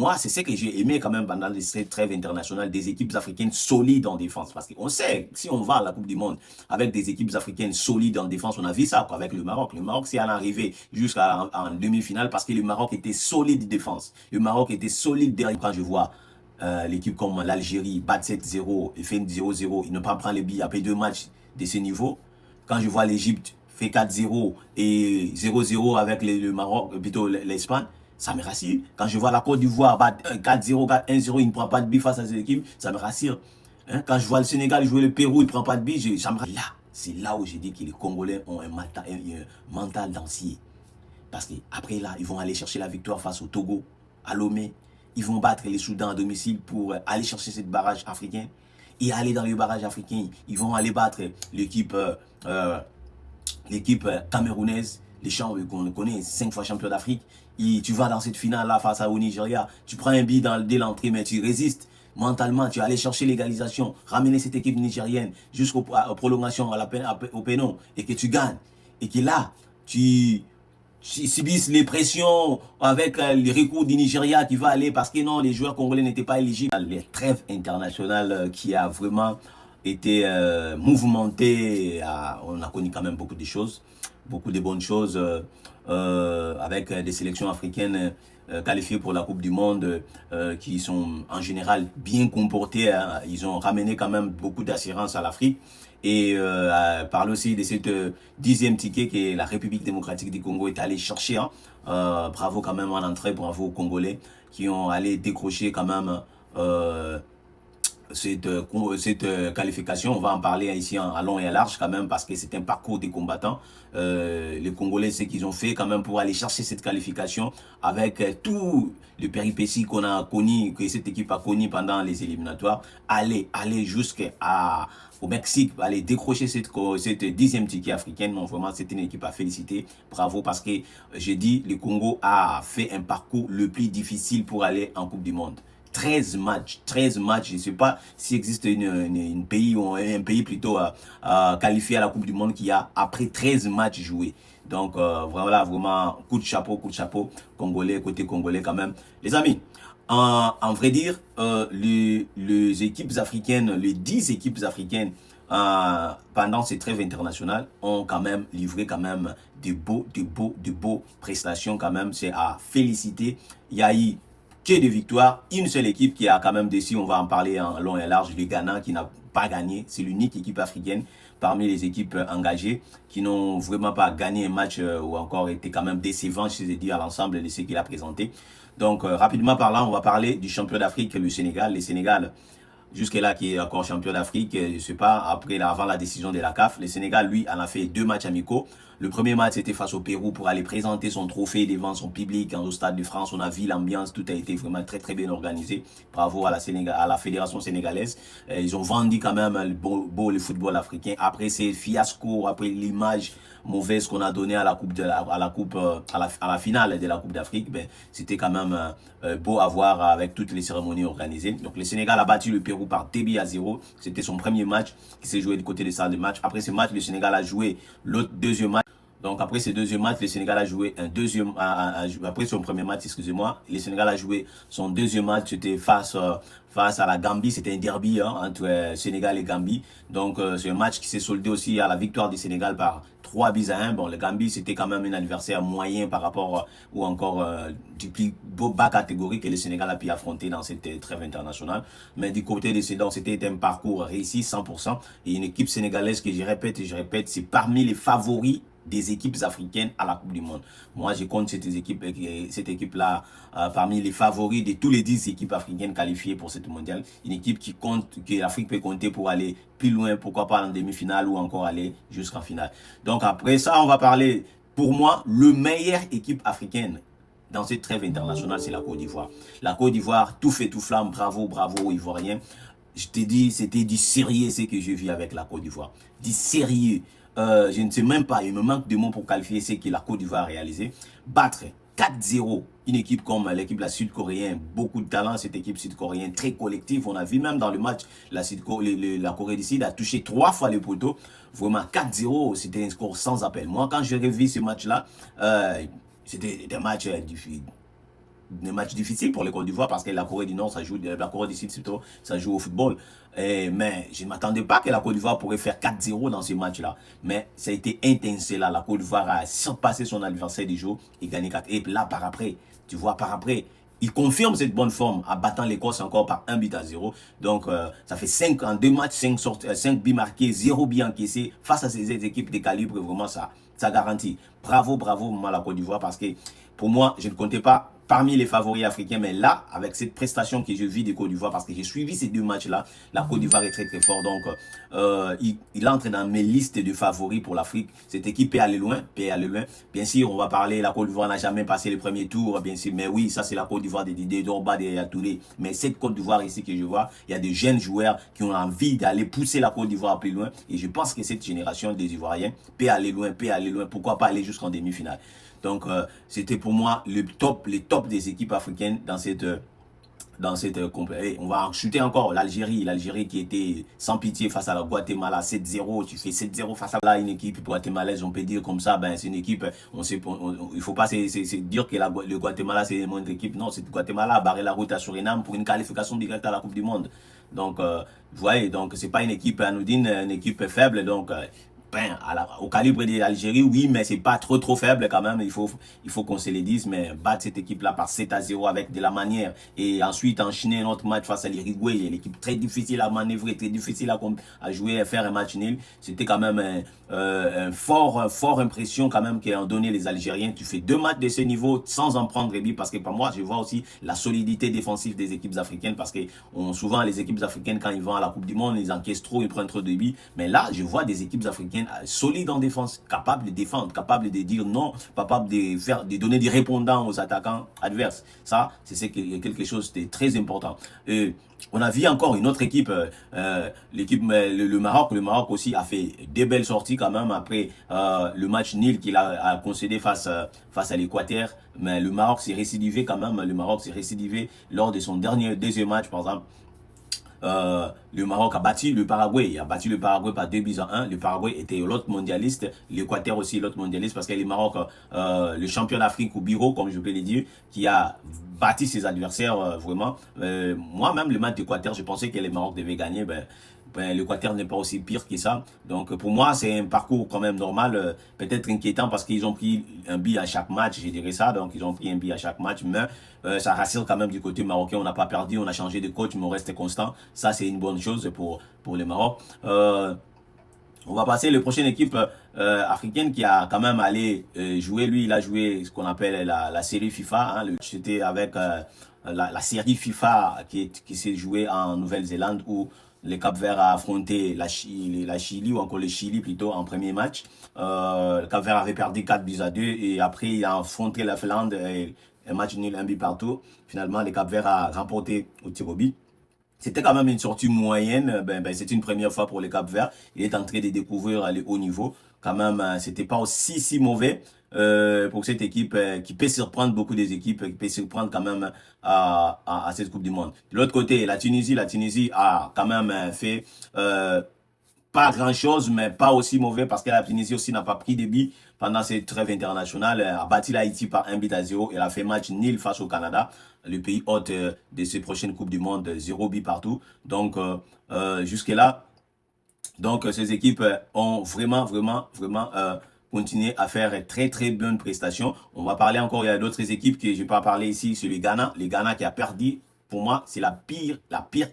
moi, c'est ce que j'ai aimé quand même pendant les trêves internationales, des équipes africaines solides en défense. Parce qu'on sait, si on va à la Coupe du Monde avec des équipes africaines solides en défense, on a vu ça quoi, avec le Maroc. Le Maroc, c'est à l'arrivée jusqu'en demi-finale parce que le Maroc était solide de défense. Le Maroc était solide derrière. Quand je vois l'équipe comme l'Algérie battre 7-0 et fait 0-0, il ne pas prendre les billes après 2 matchs de ce niveau. Quand je vois l'Égypte fait 4-0 et 0-0 avec le Maroc, plutôt l'Espagne, ça me rassure. Quand je vois la Côte d'Ivoire battre 4-0, 1-0, il ne prend pas de billes face à cette équipe, ça me rassure. Hein? Quand je vois le Sénégal jouer le Pérou, il ne prend pas de billes, ça me rassure. Là, c'est là où j'ai dit que les Congolais ont un mental d'acier. Parce qu'après là, ils vont aller chercher la victoire face au Togo, à Lomé. Ils vont battre les Soudans à domicile pour aller chercher ce barrage africain. Et aller dans le barrage africain, ils vont aller battre l'équipe camerounaise, les champs qu'on connaît, 5 fois champion d'Afrique. Tu vas dans cette finale-là face au Nigeria, tu prends un billet dès l'entrée, mais tu résistes. Mentalement, tu vas aller chercher l'égalisation, ramener cette équipe nigérienne jusqu'aux prolongations au pénon, et que tu gagnes. Et que là, tu subissent les pressions avec les recours du Nigeria qui va aller parce que non, les joueurs congolais n'étaient pas éligibles. Les trêves internationales qui a vraiment été mouvementée, on a connu quand même beaucoup de choses, beaucoup de bonnes choses avec des sélections africaines qualifiées pour la Coupe du Monde qui sont en général bien comportées. Hein. Ils ont ramené quand même beaucoup d'assurance à l'Afrique. Et parle aussi de cette 10e ticket que la République démocratique du Congo est allée chercher. Hein. Bravo quand même en entrée, bravo aux Congolais qui ont allé décrocher quand même cette qualification. On va en parler ici à long et à large quand même parce que c'est un parcours des combattants. Les Congolais, ce qu'ils ont fait quand même pour aller chercher cette qualification avec tout le péripéties qu'on a connu, que cette équipe a connu pendant les éliminatoires, aller au Mexique, aller décrocher cette 10e ticket africaine. Non, vraiment, c'est une équipe à féliciter. Bravo parce que j'ai dit, le Congo a fait un parcours le plus difficile pour aller en Coupe du Monde. 13 matchs, je ne sais pas s'il existe un pays plutôt qualifié à la Coupe du Monde qui a après 13 matchs joués. Donc voilà, vraiment, coup de chapeau, Congolais, côté Congolais quand même. Les amis, en vrai dire, les équipes africaines, les 10 équipes africaines, pendant ces trêves internationales, ont quand même livré quand même de beaux prestations quand même. C'est à féliciter. Il y a eu que des victoires, une seule équipe qui a quand même déçu, on va en parler en long et large, le Ghana qui n'a pas gagné, c'est l'unique équipe africaine parmi les équipes engagées qui n'ont vraiment pas gagné un match ou encore été quand même décevant, je ai dit à l'ensemble de ce qu'il a présenté. Donc rapidement parlant, on va parler du champion d'Afrique, le Sénégal. Le Sénégal, jusque-là, qui est encore champion d'Afrique, je ne sais pas, avant la décision de la CAF, le Sénégal, lui, en a fait 2 matchs amicaux. Le premier match, c'était face au Pérou pour aller présenter son trophée devant son public au Stade de France. On a vu l'ambiance, tout a été vraiment très bien organisé. Bravo à la Fédération sénégalaise. Ils ont vendu quand même le football africain. Après ces fiascos, après l'image mauvaise qu'on a donnée à la finale de la Coupe d'Afrique, ben, c'était quand même beau à voir avec toutes les cérémonies organisées. Donc le Sénégal a battu le Pérou par 2-0. C'était son premier match qui s'est joué du côté des salles de match. Après ce match, le Sénégal a joué l'autre deuxième match. Donc après ce deuxième match, le Sénégal a joué après son premier match, excusez-moi, le Sénégal a joué son deuxième match, c'était face à la Gambie, c'était un derby entre Sénégal et Gambie. Donc c'est un match qui s'est soldé aussi à la victoire du Sénégal par 3-1. Bon, le Gambie, c'était quand même un adversaire moyen par rapport ou encore du plus bas catégorie que le Sénégal a pu affronter dans cette trêve internationale. Mais du côté des Sédans, c'était un parcours réussi 100%. Et une équipe sénégalaise que je répète, c'est parmi les favoris des équipes africaines à la Coupe du Monde. Moi, je compte cette équipe-là parmi les favoris de tous les 10 équipes africaines qualifiées pour cette mondiale. Une équipe que l'Afrique peut compter pour aller plus loin, pourquoi pas en demi-finale ou encore aller jusqu'en finale. Donc après ça, on va parler, pour moi, le meilleure équipe africaine dans cette trêve internationale, c'est la Côte d'Ivoire. La Côte d'Ivoire, tout fait tout flamme, bravo aux Ivoiriens. Je te dis, c'était du sérieux ce que je vis avec la Côte d'Ivoire. Du sérieux. Je ne sais même pas, il me manque de mots pour qualifier ce que la Côte d'Ivoire a réalisé. Battre 4-0 une équipe comme l'équipe sud-coréenne, beaucoup de talent, cette équipe sud-coréenne, très collective. On a vu même dans le match, la Corée du Sud a touché 3 fois le poteau. Vraiment 4-0, c'était un score sans appel. Moi, quand j'ai revu ce match-là, c'était des matchs des matchs difficiles pour les Côte d'Ivoire parce que la Corée du Nord, ça joue, la Corée du Sud, plutôt, ça joue au football. Mais je ne m'attendais pas que la Côte d'Ivoire pourrait faire 4-0 dans ce match-là. Mais ça a été intense là. La Côte d'Ivoire a surpassé son adversaire du jour et gagné 4. Et là, par après, tu vois, par après, il confirme cette bonne forme en battant l'Écosse encore par 1-0. Donc, ça fait 5 en 2 matchs, 5 buts marqués, 0 buts encaissés. Face à ces équipes de calibre, vraiment, ça garantit. Bravo, bravo, moi, la Côte d'Ivoire, parce que pour moi, je ne comptais pas parmi les favoris africains, mais là, avec cette prestation que je vis de Côte d'Ivoire, parce que j'ai suivi ces 2 matchs-là, la Côte d'Ivoire est très très fort, donc il entre dans mes listes de favoris pour l'Afrique. Cette équipe peut aller loin, Bien sûr, on va parler, la Côte d'Ivoire n'a jamais passé le premier tour, bien sûr, mais oui, ça c'est la Côte d'Ivoire de Didier Drogba, de Yaya Touré. Mais cette Côte d'Ivoire ici que je vois, il y a des jeunes joueurs qui ont envie d'aller pousser la Côte d'Ivoire plus loin, et je pense que cette génération des Ivoiriens peut aller loin, pourquoi pas aller jusqu'en demi-finale. Donc, c'était pour moi les top des équipes africaines dans cette compétition. On va en chuter encore. L'Algérie qui était sans pitié face à la Guatemala 7-0. Tu fais 7-0 face à là, une équipe guatémalaise, on peut dire comme ça, c'est une équipe, il faut pas dire que le Guatemala c'est une moindre équipe. Non, c'est Guatemala a barré la route à Suriname pour une qualification directe à la Coupe du Monde. Donc, vous voyez, donc c'est pas une équipe anodine, une équipe faible. Donc, au calibre de l'Algérie, oui, mais c'est pas trop faible quand même. Il faut qu'on se le dise, mais battre cette équipe-là par 7-0 avec de la manière et ensuite enchaîner notre match face à l'Uruguay, l'équipe très difficile à manœuvrer, très difficile à jouer, à faire un match nul. C'était quand même une fort impression quand même qu'ont donné les Algériens. Tu fais 2 matchs de ce niveau sans en prendre but, parce que pour moi, je vois aussi la solidité défensive des équipes africaines, parce que souvent les équipes africaines, quand ils vont à la Coupe du Monde, ils encaissent trop, ils prennent trop de buts. Mais là, je vois des équipes africaines solides en défense, capables de défendre, capables de dire non, capables de donner des répondants aux attaquants adverses. Ça, c'est quelque chose de très important. On a vu encore une autre équipe, l'équipe le Maroc. Le Maroc aussi a fait des belles sorties quand même après le match nul qu'il a concédé face à l'Équateur. Mais le Maroc s'est récidivé quand même. Le Maroc s'est récidivé lors de son deuxième match, par exemple. Le Maroc a battu le Paraguay. Il a battu le Paraguay par 2-1. Le Paraguay était l'autre mondialiste. L'Équateur aussi l'autre mondialiste, parce que le Maroc, le champion d'Afrique au bureau, comme je peux le dire, qui a battu ses adversaires vraiment. Moi-même, le match d'Équateur, je pensais que le Maroc devait gagner. L'Équateur n'est pas aussi pire que ça. Donc, pour moi, c'est un parcours quand même normal, peut-être inquiétant parce qu'ils ont pris un but à chaque match, je dirais ça. Donc, ils ont pris un but à chaque match, mais ça rassure quand même du côté marocain. On n'a pas perdu, on a changé de coach, mais on reste constant. Ça, c'est une bonne chose pour le Maroc. On va passer à la prochaine équipe africaine qui a quand même allé jouer. Lui, il a joué ce qu'on appelle la série FIFA. Hein. C'était avec la série FIFA qui s'est jouée en Nouvelle-Zélande, où le Cap-Vert a affronté la Chili, ou encore le Chili plutôt, en premier match. Le Cap-Vert avait perdu 4-2 et après il a affronté la Finlande, un match nul, un but partout. Finalement, le Cap-Vert a remporté au tir au but. C'était quand même une sortie moyenne. C'est une première fois pour le Cap-Vert. Il est en train de découvrir le haut niveau. Quand même, c'était pas aussi si mauvais pour cette équipe qui peut surprendre beaucoup des équipes, qui peut surprendre quand même à cette Coupe du Monde. De l'autre côté, la Tunisie a quand même fait pas grand-chose, mais pas aussi mauvais, parce que la Tunisie aussi n'a pas pris de billes pendant cette trêve internationale. A battu l'Haïti par 1-0. Elle a fait match nul face au Canada, le pays hôte de ces prochaines Coupes du Monde, 0 but partout. Donc, jusque-là, donc ces équipes ont vraiment continué à faire très bonnes prestations. On va parler encore, il y a d'autres équipes que je vais pas parler ici, c'est le Ghana. Le Ghana qui a perdu. Pour moi, c'est la pire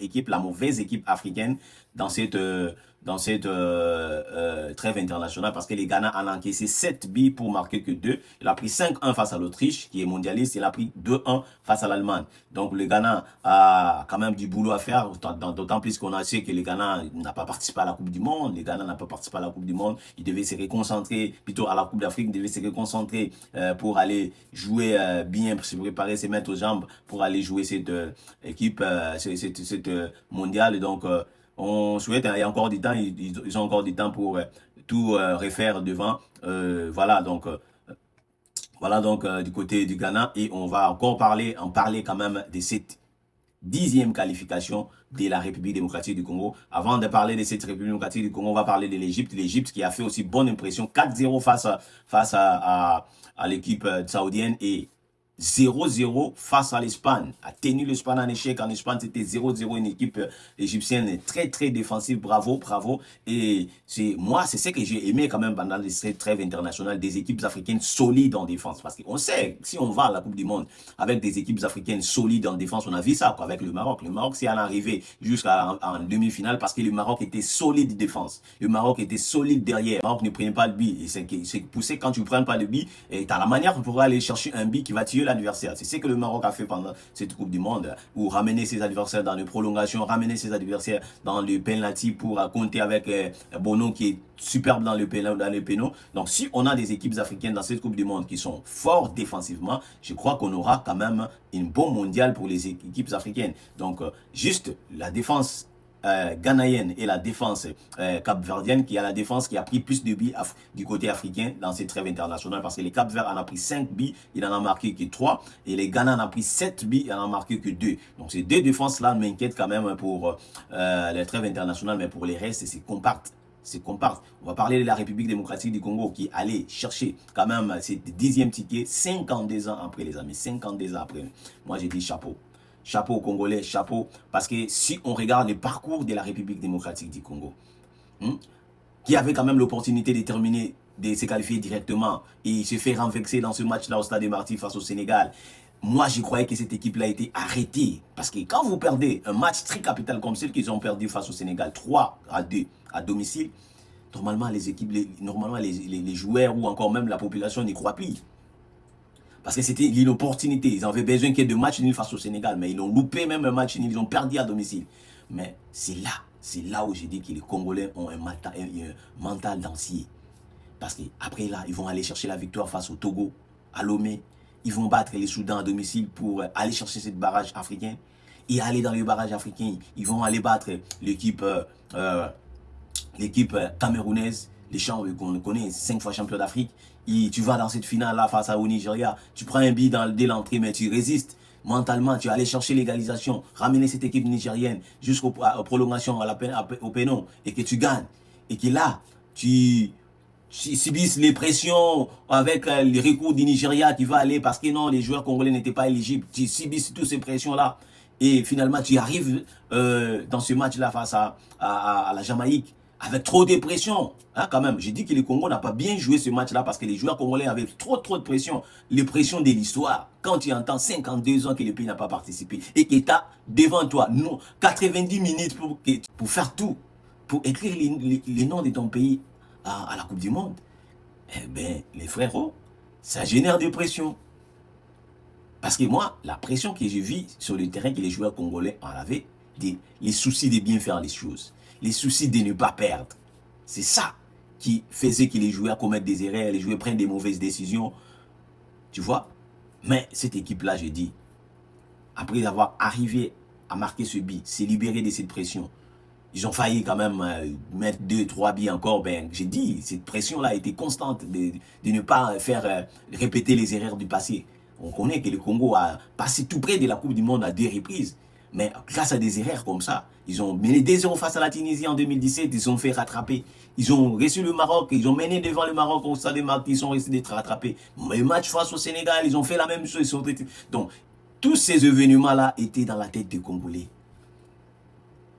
équipe, la mauvaise équipe africaine dans cette trêve internationale, parce que les Ghana en a encaissé 7 billes pour marquer que 2. Il a pris 5-1 face à l'Autriche, qui est mondialiste. Il a pris 2-1 face à l'Allemagne. Donc le Ghana a quand même du boulot à faire, d'autant plus qu'on a su que le Ghana n'a pas participé à la Coupe du Monde. Le Ghana n'a pas participé à la Coupe du Monde. Il devait se reconcentrer, plutôt à la Coupe d'Afrique, il devait se reconcentrer pour aller jouer bien, pour se préparer, se mettre aux jambes pour aller jouer cette équipe, cette mondiale. Donc, on souhaite, il y a encore du temps, ils ont encore du temps pour tout refaire devant. Voilà donc du côté du Ghana, et on va encore parler quand même de cette 10e qualification de la République démocratique du Congo. Avant de parler de cette République démocratique du Congo, on va parler de l'Égypte. L'Égypte qui a fait aussi bonne impression, 4-0 face à l'équipe saoudienne, et 0-0 face à l'Espagne, a tenu l'Espagne en échec. En Espagne, c'était 0-0, une équipe égyptienne très très défensive. Bravo, bravo. Et c'est ce que j'ai aimé quand même pendant les trêves internationales, des équipes africaines solides en défense. Parce qu'on sait, si on va à la Coupe du Monde avec des équipes africaines solides en défense, on a vu ça quoi, avec le Maroc. Le Maroc, c'est à l'arrivée jusqu'en demi-finale parce que le Maroc était solide de défense. Le Maroc était solide derrière. Le Maroc ne prenait pas le but. Et c'est poussé quand tu ne prends pas le but, et tu as la manière pour aller chercher un but qui va tuer l'adversaire. C'est ce que le Maroc a fait pendant cette Coupe du Monde, ou ramener ses adversaires dans les prolongations, ramener ses adversaires dans le penalty pour compter avec Bono qui est superbe dans les pénaux. Donc si on a des équipes africaines dans cette Coupe du Monde qui sont fortes défensivement, je crois qu'on aura quand même une bombe mondiale pour les équipes africaines. Donc juste la défense ghanéenne et la défense capverdienne, qui a la défense qui a pris plus de buts du côté africain dans cette trêve internationale, parce que les Cap-Verts en a pris 5 buts, il en a marqué que 3, et les Ghana en a pris 7 buts, il en a marqué que 2. Donc ces deux défenses-là m'inquiètent quand même pour les trêves internationales, mais pour les restes, c'est compact. C'est compact. On va parler de la République démocratique du Congo qui allait chercher quand même ses 10e tickets 52 ans après, les amis. 52 ans après. Moi, j'ai dit chapeau. Chapeau aux Congolais, chapeau. Parce que si on regarde le parcours de la République démocratique du Congo, qui avait quand même l'opportunité de terminer, de se qualifier directement, et se fait renverser dans ce match-là au Stade des Martyrs face au Sénégal, moi, je croyais que cette équipe-là a été arrêtée. Parce que quand vous perdez un match très capital comme celui qu'ils ont perdu face au Sénégal, 3-2 à domicile, normalement, les équipes, les joueurs ou encore même la population n'y croient plus. Parce que c'était une opportunité. Ils avaient besoin qu'il y ait 2 matchs nuls face au Sénégal. Mais ils ont loupé même un match nul. Ils ont perdu à domicile. Mais c'est là où j'ai dit que les Congolais ont un mental d'acier. Parce qu'après là, ils vont aller chercher la victoire face au Togo, à Lomé. Ils vont battre les Soudan à domicile pour aller chercher ce barrage africain. Et aller dans le barrage africain, ils vont aller battre l'équipe camerounaise, les champs qu'on connaît, 5 fois champion d'Afrique. Tu vas dans cette finale-là face au Nigeria, tu prends un billet dès l'entrée, mais tu résistes. Mentalement, tu vas aller chercher l'égalisation, ramener cette équipe nigérienne jusqu'aux prolongations, au pénal, et que tu gagnes. Et que là, tu subissent les pressions avec les recours du Nigeria qui va aller parce que non, les joueurs congolais n'étaient pas éligibles. Tu subisses toutes ces pressions-là. Et finalement, tu arrives dans ce match-là face à la Jamaïque avec trop de pression. Hein, quand même, j'ai dit que le Congo n'a pas bien joué ce match-là parce que les joueurs congolais avaient trop de pression. Les pressions de l'histoire. Quand tu entends 52 ans que le pays n'a pas participé et que tu as devant toi 90 minutes pour faire tout, pour écrire les noms de ton pays à la Coupe du Monde, eh bien, les frérots, ça génère des pressions. Parce que moi, la pression que j'ai vue sur le terrain que les joueurs congolais en avaient, les soucis de bien faire les choses, les soucis de ne pas perdre, c'est ça qui faisait que les joueurs commettent des erreurs, les joueurs prennent des mauvaises décisions, tu vois. Mais cette équipe-là, je dis, après avoir arrivé à marquer ce but, s'est libéré de cette pression, ils ont failli quand même mettre 2-3 billes encore. Ben, j'ai dit, cette pression-là a été constante de ne pas faire répéter les erreurs du passé. On connaît que le Congo a passé tout près de la Coupe du Monde à 2 reprises. Mais grâce à des erreurs comme ça, ils ont mené 2-0 face à la Tunisie en 2017, ils ont fait rattraper. Ils ont reçu le Maroc, ils ont mené devant le Maroc au Stade des Martyrs, ils sont restés d'être rattrapés. Le match face au Sénégal, ils ont fait la même chose. Donc, tous ces événements-là étaient dans la tête des Congolais.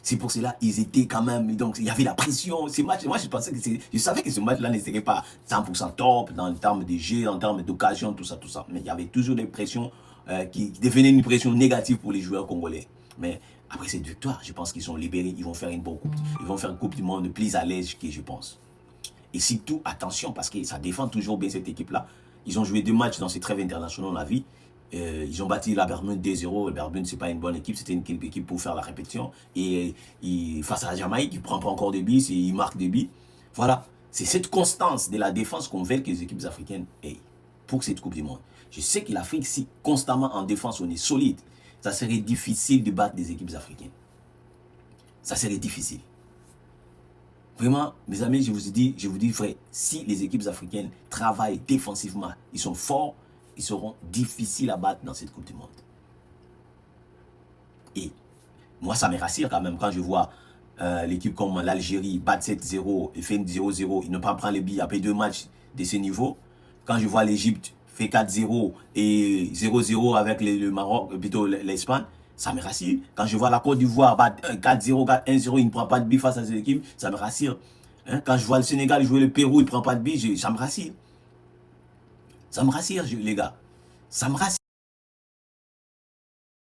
C'est pour cela qu'ils étaient quand même, donc il y avait la pression. Ces matchs, moi je savais que ce match-là ne serait pas 100% top dans le terme de jeu, en termes d'occasion, tout ça. Mais il y avait toujours des pressions qui devenaient une pression négative pour les joueurs congolais. Mais après cette victoire, je pense qu'ils sont libérés, ils vont faire une bonne coupe. Ils vont faire une coupe du monde plus à l'aise que je pense. Et surtout, attention, parce que ça défend toujours bien cette équipe-là. Ils ont joué 2 matchs dans ces trêves internationaux, on l'a vu. Ils ont battu la Bermude 2-0. La Bermude, ce n'est pas une bonne équipe. C'était une équipe pour faire la répétition. Et face à la Jamaïque, il ne prend pas encore de buts. Il marque des buts. Voilà. C'est cette constance de la défense qu'on veut que les équipes africaines aient pour cette Coupe du Monde. Je sais que l'Afrique, si constamment en défense, on est solide, ça serait difficile de battre des équipes africaines. Ça serait difficile. Vraiment, mes amis, je vous dis vrai, si les équipes africaines travaillent défensivement, ils sont forts, ils seront difficiles à battre dans cette Coupe du Monde. Et moi, ça me rassure quand même quand je vois l'équipe comme l'Algérie battre 7-0 et fait 0-0, ils ne pas prendre les billes après 2 matchs de ce niveau. Quand je vois l'Égypte fait 4-0 et 0-0 avec le Maroc, plutôt l'Espagne, ça me rassure. Quand je vois la Côte d'Ivoire battre 4-0, 1-0, il ne prend pas de but face à cette équipe, ça me rassure. Hein? Quand je vois le Sénégal jouer le Pérou, il ne prend pas de but, ça me rassure. Ça me rassure, les gars. Ça me rassure.